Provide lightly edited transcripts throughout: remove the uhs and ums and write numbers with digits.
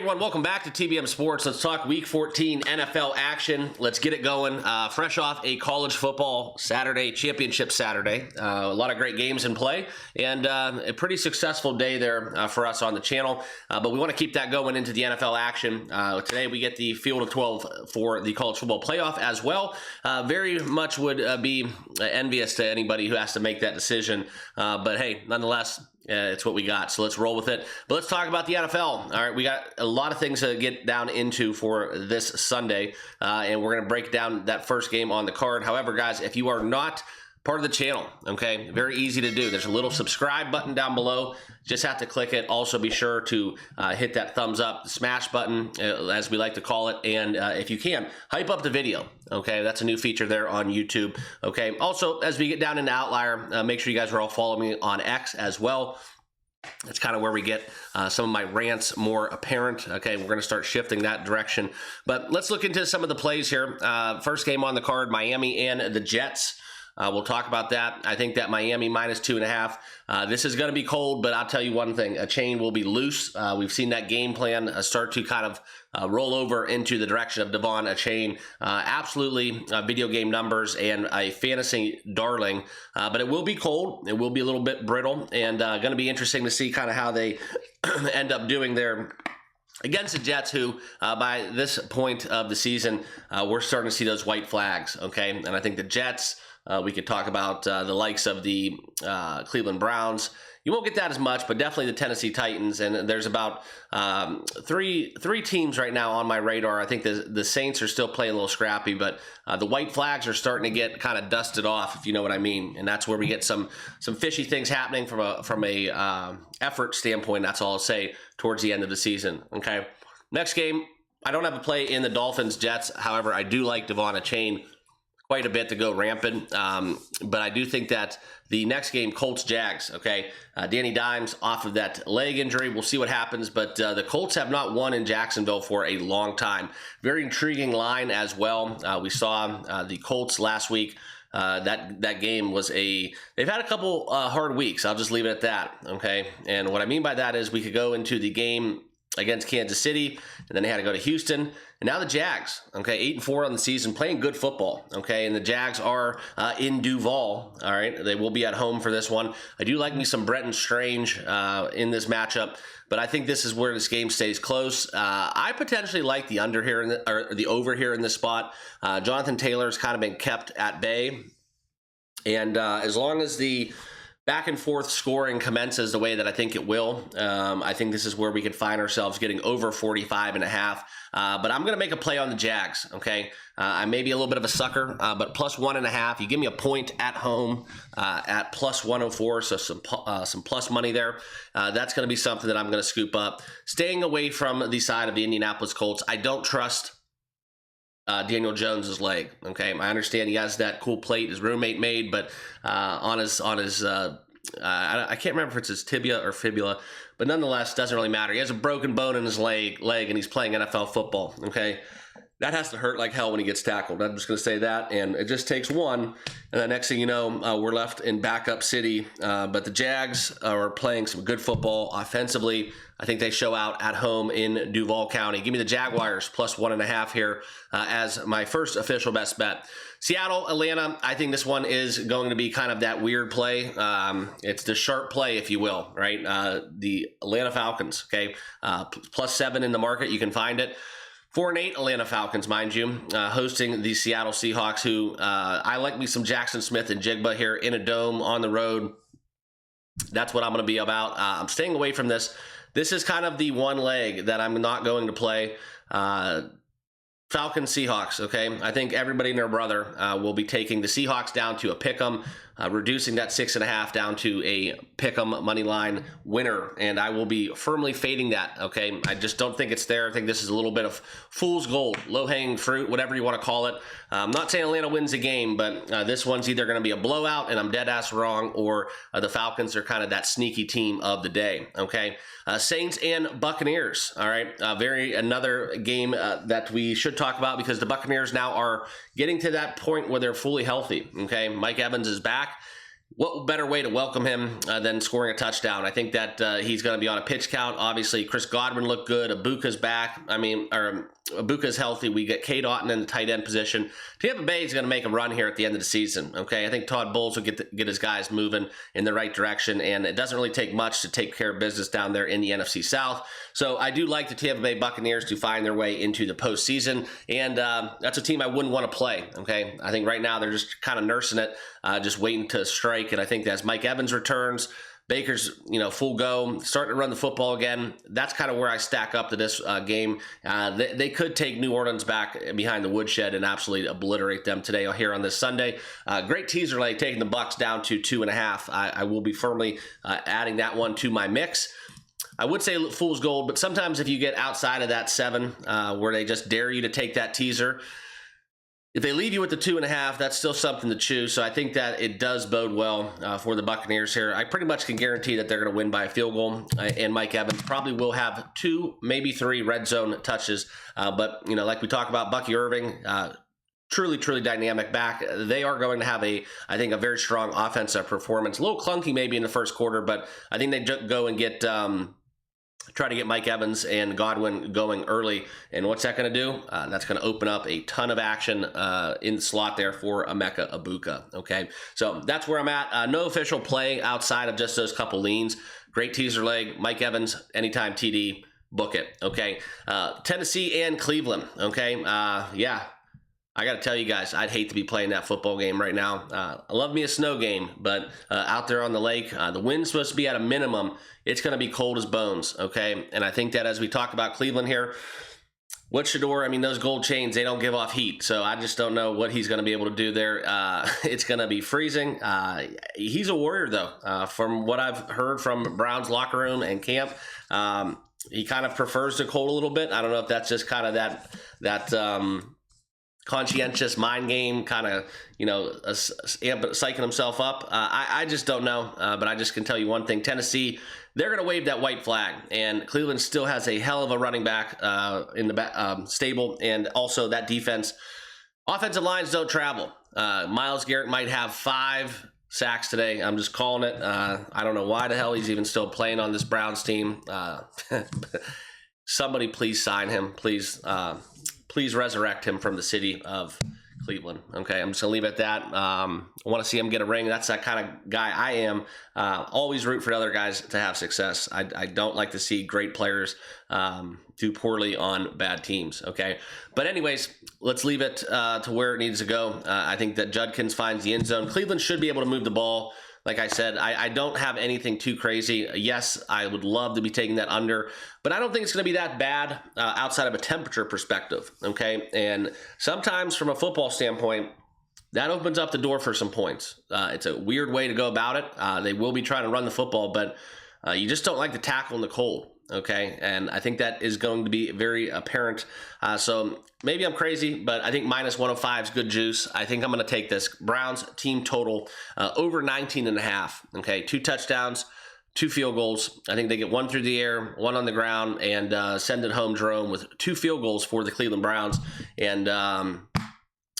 everyone, welcome back to TBM Sports. Let's talk Week 14 NFL action. Let's get it going. Fresh off a college football Saturday, championship Saturday. A lot of great games in play, and a pretty successful day there for us on the channel. But we want to keep that going into the NFL action. Today we get the field of 12 for the college football playoff as well. Very much would be envious to anybody who has to make that decision. But hey, nonetheless, it's what we got, so let's roll with it. But let's talk about the NFL. All right, we got a lot of things to get down into for this Sunday, and we're going to break down that first game on the card. However, guys, if you are not part of the channel, okay, very easy to do. There's a little subscribe button down below. Just have to click it. Also, be sure to hit that thumbs up, the smash button, as we like to call it. And if you can, hype up the video. Okay, that's a new feature there on YouTube. Okay, also, as we get down into Outlier, make sure you guys are all following me on X as well. It's kind of where we get some of my rants more apparent. Okay, we're going to start shifting that direction. But let's look into some of the plays here. First game on the card, Miami and the Jets. We'll talk about that. I think that Miami minus 2.5. This is going to be cold, but I'll tell you one thing. A chain will be loose. We've seen that game plan start to kind of roll over into the direction of Devon Achane. Absolutely video game numbers and a fantasy darling. But it will be cold. It will be a little bit brittle, and going to be interesting to see kind of how they end up doing their against the Jets, who by this point of the season, we're starting to see those white flags, okay? And I think the Jets, we could talk about the likes of the Cleveland Browns. You won't get that as much, but definitely the Tennessee Titans. And there's about three teams right now on my radar. I think the Saints are still playing a little scrappy, but the white flags are starting to get kind of dusted off, if you know what I mean. And that's where we get some fishy things happening from a effort standpoint. That's all I'll say towards the end of the season. Okay, next game, I don't have a play in the Dolphins Jets. However, I do like Devon Achane quite a bit to go rampant. But I do think that the next game, Colts Jags, okay, Danny Dimes off of that leg injury. We'll see what happens, but the Colts have not won in Jacksonville for a long time. Very intriguing line as well. We saw the Colts last week. That game was they've had a couple hard weeks. I'll just leave it at that, okay? And what I mean by that is we could go into the game against Kansas City, and then they had to go to Houston, and now the Jags, okay, 8-4 on the season, playing good football, okay, and the Jags are in Duval, all right, they will be at home for this one. I do like me some Brenton Strange in this matchup, but I think this is where this game stays close. I potentially like the under here, or the over here in this spot. Jonathan Taylor's kind of been kept at bay, and as long as the back and forth scoring commences the way that I think it will, I think this is where we could find ourselves getting over 45.5. But I'm going to make a play on the Jags, okay? I may be a little bit of a sucker, but plus 1.5. You give me a point at home at plus 104, so some plus money there. That's going to be something that I'm going to scoop up. Staying away from the side of the Indianapolis Colts, I don't trust Daniel Jones's leg. Okay, I understand he has that cool plate his roommate made, but on his I can't remember if it's his tibia or fibula, but nonetheless, doesn't really matter. He has a broken bone in his leg, and he's playing NFL football. Okay, that has to hurt like hell when he gets tackled. I'm just going to say that, and it just takes one, and the next thing you know, we're left in backup city. But the Jags are playing some good football offensively. I think they show out at home in Duval County. Give me the Jaguars plus 1.5 here as my first official best bet. Seattle, Atlanta, I think this one is going to be kind of that weird play. It's the sharp play, if you will, right? The Atlanta Falcons, okay? Plus 7 in the market. You can find it. 4-8 Atlanta Falcons, mind you, hosting the Seattle Seahawks, who I like me some Jackson Smith and Jigba here in a dome on the road. That's what I'm going to be about. I'm staying away from this. This is kind of the one leg that I'm not going to play. Falcons Seahawks, okay? I think everybody and their brother will be taking the Seahawks down to a pick'em, reducing that 6.5 down to a pick'em money line winner, and I will be firmly fading that, okay? I just don't think it's there. I think this is a little bit of fool's gold, low-hanging fruit, whatever you want to call it. I'm not saying Atlanta wins the game, but this one's either going to be a blowout, and I'm dead-ass wrong, or the Falcons are kind of that sneaky team of the day, okay? Saints and Buccaneers, all right? Another game that we should talk about, because the Buccaneers now are getting to that point where they're fully healthy, okay? Mike Evans is back. what better way to welcome him than scoring a touchdown? I think that he's going to be on a pitch count. Obviously, Chris Godwin looked good. Ibuka's back. Ibuka's healthy. We get Cade Otton in the tight end position. Tampa Bay is going to make a run here at the end of the season. Okay, I think Todd Bowles will get his guys moving in the right direction, and it doesn't really take much to take care of business down there in the NFC South. So I do like the Tampa Bay Buccaneers to find their way into the postseason, and that's a team I wouldn't want to play. Okay, I think right now they're just kind of nursing it, just waiting to strike. And I think as Mike Evans returns, Baker's, full go, starting to run the football again. That's kind of where I stack up to this game. They could take New Orleans back behind the woodshed and absolutely obliterate them today here on this Sunday. Great teaser lay taking the Bucks down to 2.5. I will be firmly adding that one to my mix. I would say fool's gold, but sometimes if you get outside of that 7, where they just dare you to take that teaser, if they leave you with the 2.5, that's still something to chew. So I think that it does bode well for the Buccaneers here. I pretty much can guarantee that they're going to win by a field goal, and Mike Evans probably will have 2, maybe 3 red zone touches. But like we talk about, Bucky Irving, truly dynamic back. They are going to have I think a very strong offensive performance. A little clunky maybe in the first quarter, but I think they go and get try to get Mike Evans and Godwin going early. And what's that going to do? That's going to open up a ton of action in the slot there for Emeka Egbuka. Okay, so that's where I'm at. No official play outside of just those couple leans. Great teaser leg. Mike Evans, anytime TD, book it. Okay, Tennessee and Cleveland. Okay, yeah. I got to tell you guys, I'd hate to be playing that football game right now. I love me a snow game, but out there on the lake, the wind's supposed to be at a minimum. It's going to be cold as bones, okay? And I think that as we talk about Cleveland here, what Shador, those gold chains, they don't give off heat. So I just don't know what he's going to be able to do there. It's going to be freezing. He's a warrior, though. From what I've heard from Brown's locker room and camp, he kind of prefers the cold a little bit. I don't know if that's just kind of that conscientious mind game, kind of, psyching himself up. I just don't know, but I just can tell you one thing. Tennessee, they're going to wave that white flag, and Cleveland still has a hell of a running back in the stable, and also that defense. Offensive lines don't travel. Myles Garrett might have 5 sacks today. I'm just calling it. I don't know why the hell he's even still playing on this Browns team. Somebody please sign him. Please resurrect him from the city of Cleveland. Okay, I'm just going to leave it at that. I want to see him get a ring. That's that kind of guy I am. Always root for other guys to have success. I don't like to see great players do poorly on bad teams. Okay, but anyways, let's leave it to where it needs to go. I think that Judkins finds the end zone. Cleveland should be able to move the ball. Like I said, I don't have anything too crazy. Yes, I would love to be taking that under, but I don't think it's going to be that bad outside of a temperature perspective, okay? And sometimes from a football standpoint, that opens up the door for some points. It's a weird way to go about it. They will be trying to run the football, but you just don't like to tackle in the cold. Okay, and I think that is going to be very apparent. So maybe I'm crazy, but I think minus 105 is good juice. I think I'm going to take this Browns team total over 19.5. Okay, 2 touchdowns, 2 field goals. I think they get 1 through the air, 1 on the ground, and send it home Jerome with 2 field goals for the Cleveland Browns. And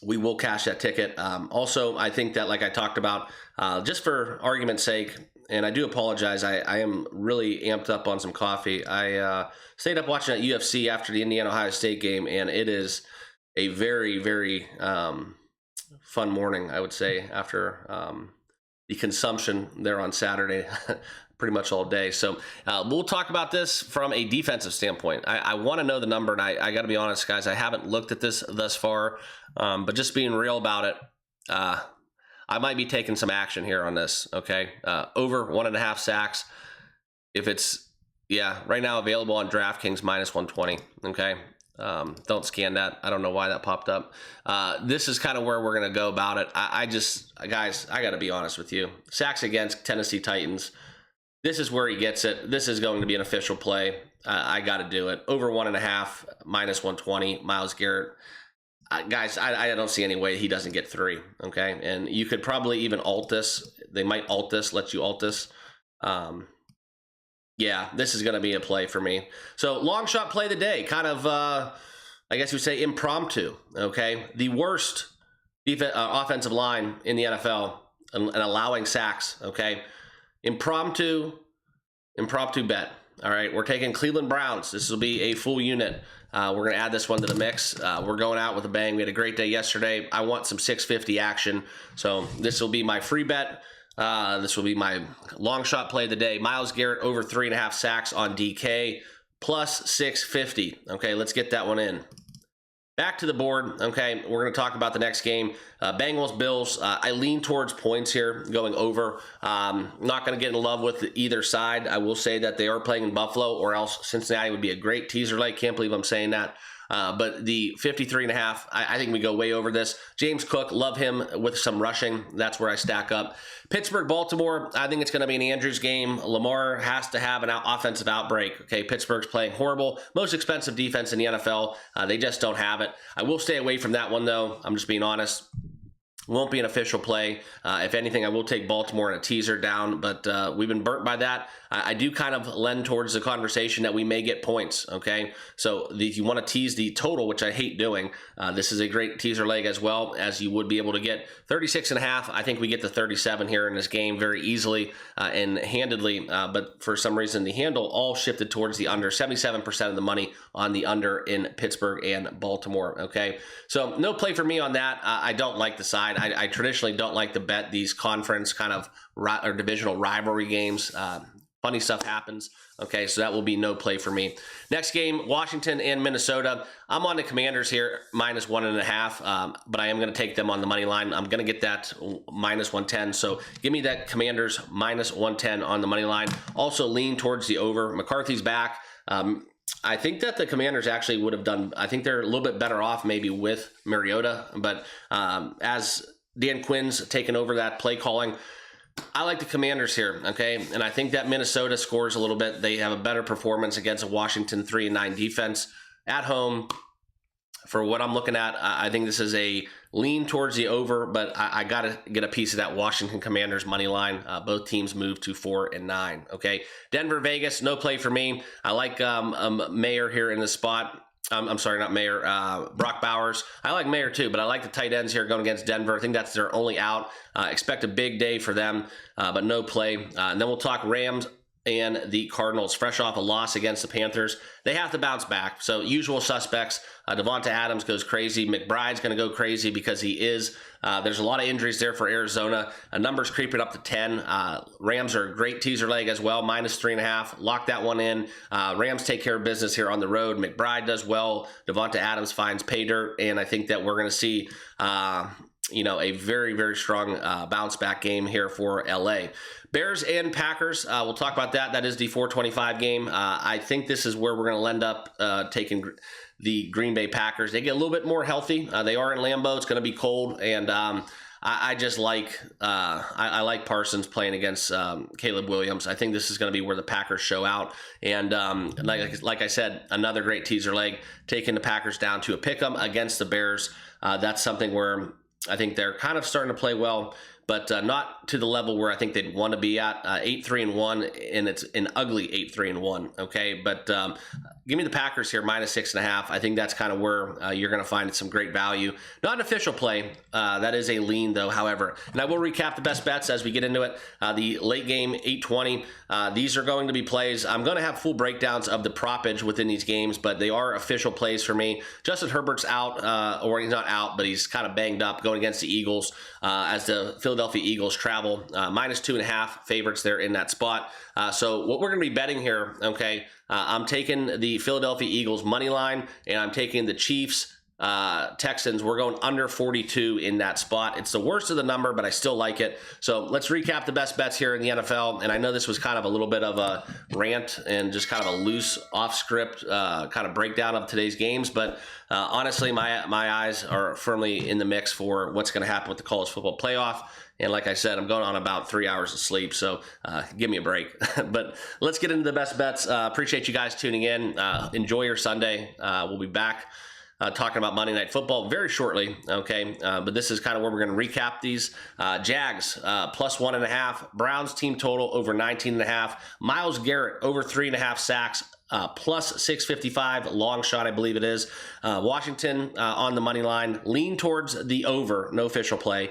we will cash that ticket. Also, I think that, like I talked about, just for argument's sake, and I do apologize, I am really amped up on some coffee. I stayed up watching that UFC after the Indiana-Ohio State game, and it is a very, very fun morning, I would say, after the consumption there on Saturday, pretty much all day. So we'll talk about this from a defensive standpoint. I want to know the number, and I got to be honest, guys, I haven't looked at this thus far, but just being real about it, I might be taking some action here on this, okay? Over 1.5 sacks. If it's, right now available on DraftKings, minus 120, okay? Don't scan that. I don't know why that popped up. This is kind of where we're going to go about it. Guys, I got to be honest with you. Sacks against Tennessee Titans. This is where he gets it. This is going to be an official play. I got to do it. Over 1.5, minus 120, Myles Garrett. Guys, I don't see any way he doesn't get 3, okay? And you could probably even alt this. They might alt this, let you alt this. This is going to be a play for me. So, long shot play of the day. Kind of, I guess you would say impromptu, okay? The worst offensive line in the NFL and allowing sacks, okay? Impromptu bet. All right, we're taking Cleveland Browns. This will be a full unit. We're going to add this one to the mix. We're going out with a bang. We had a great day yesterday. I want some 650 action, so this will be my free bet. This will be my long shot play of the day. Myles Garrett over 3.5 sacks on DK plus 650. Okay, let's get that one in. Back to the board. Okay, we're going to talk about the next game. Bengals, Bills. I lean towards points here, going over. Not going to get in love with either side. I will say that they are playing in Buffalo, or else Cincinnati would be a great teaser leg. Can't believe I'm saying that. But the 53.5, I think we go way over this. James Cook, love him with some rushing. That's where I stack up. Pittsburgh, Baltimore, I think it's going to be an Andrews game. Lamar has to have an offensive outbreak. Okay, Pittsburgh's playing horrible. Most expensive defense in the NFL. They just don't have it. I will stay away from that one, though. I'm just being honest. Won't be an official play. If anything, I will take Baltimore in a teaser down, but we've been burnt by that. I do kind of lend towards the conversation that we may get points, okay? So if you want to tease the total, which I hate doing, this is a great teaser leg as well, as you would be able to get 36.5. I think we get the 37 here in this game very easily and handedly, but for some reason, the handle all shifted towards the under. 77% of the money on the under in Pittsburgh and Baltimore, okay? So no play for me on that. I don't like the side. I traditionally don't like to bet these conference kind of or divisional rivalry games. Funny stuff happens. Okay, so that will be no play for me. Next game, Washington and Minnesota. I'm on the Commanders here, minus 1.5, but I am going to take them on the money line. I'm going to get that minus 110. So give me that Commanders minus 110 on the money line. Also lean towards the over. McCarthy's back. I think that the Commanders actually would have done, I think they're a little bit better off maybe with Mariota, but as Dan Quinn's taken over that play calling, I like the Commanders here, okay? And I think that Minnesota scores a little bit. They have a better performance against a Washington 3-9 defense at home. For what I'm looking at, I think this is a lean towards the over, but I got to get a piece of that Washington Commanders money line. Both teams move to 4-9, okay? Denver, Vegas, no play for me. I like Mayer here in the spot. I'm sorry, not Mayer, Brock Bowers. I like Mayer too, but I like the tight ends here going against Denver. I think that's their only out. Expect a big day for them, but no play. And then we'll talk Rams and the Cardinals, fresh off a loss against the Panthers. They have to bounce back. So usual suspects. Devonta Adams goes crazy. McBride's going to go crazy because he is. There's a lot of injuries there for Arizona. Numbers creeping up to 10. Rams are a great teaser leg as well, minus 3.5. Lock that one in. Rams take care of business here on the road. McBride does well. Devonta Adams finds pay dirt, and I think that we're going to see a very, very strong bounce back game here for LA. Bears and Packers, we'll talk about that. That is the 425 game. I think this is where we're going to end up taking the Green Bay Packers. They get a little bit more healthy. They are in Lambeau. It's going to be cold, and I just like I like Parsons playing against Caleb Williams. I think this is going to be where the Packers show out. And like I said, another great teaser leg, taking the Packers down to a pick'em against the Bears. That's something where I think they're kind of starting to play well, but not to the level where I think they'd want to be at. 8-3-1, and it's an ugly 8-3-1. Okay, but give me the Packers here, minus 6.5. I think that's kind of where you're going to find some great value. Not an official play. That is a lean, though, however. And I will recap the best bets as we get into it. The late game, 820. These are going to be plays. I'm going to have full breakdowns of the propage within these games, but they are official plays for me. Justin Herbert's out, or he's not out, but he's kind of banged up going against the Eagles as the Philadelphia Eagles travel. Minus 2.5 favorites there in that spot. So what we're going to be betting here, okay, I'm taking the Philadelphia Eagles money line, and I'm taking the Chiefs Texans. We're going under 42 in that spot. It's the worst of the number, but I still like it. So let's recap the best bets here in the NFL. And I know this was kind of a little bit of a rant and just kind of a loose off script kind of breakdown of today's games, but honestly, my eyes are firmly in the mix for what's going to happen with the college football playoff. And like I said, I'm going on about 3 hours of sleep, so give me a break. But let's get into the best bets. Appreciate you guys tuning in. Enjoy your Sunday. We'll be back talking about Monday Night Football very shortly, okay? But this is kind of where we're going to recap these. Jags, plus 1.5. Browns team total over 19.5. Myles Garrett, over 3.5 sacks plus 655, long shot, I believe it is. Washington on the money line, lean towards the over, no official play.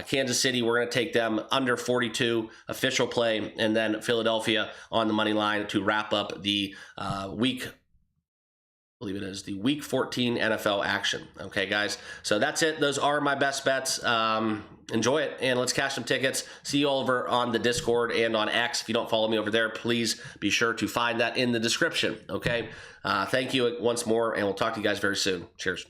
Kansas City, we're going to take them under 42, official play, and then Philadelphia on the money line to wrap up the week. I believe it is the week 14 NFL action. Okay, guys. So that's it. Those are my best bets. Enjoy it, and let's cash some tickets. See you all over on the Discord and on X. If you don't follow me over there, please be sure to find that in the description. Okay. Thank you once more, and we'll talk to you guys very soon. Cheers.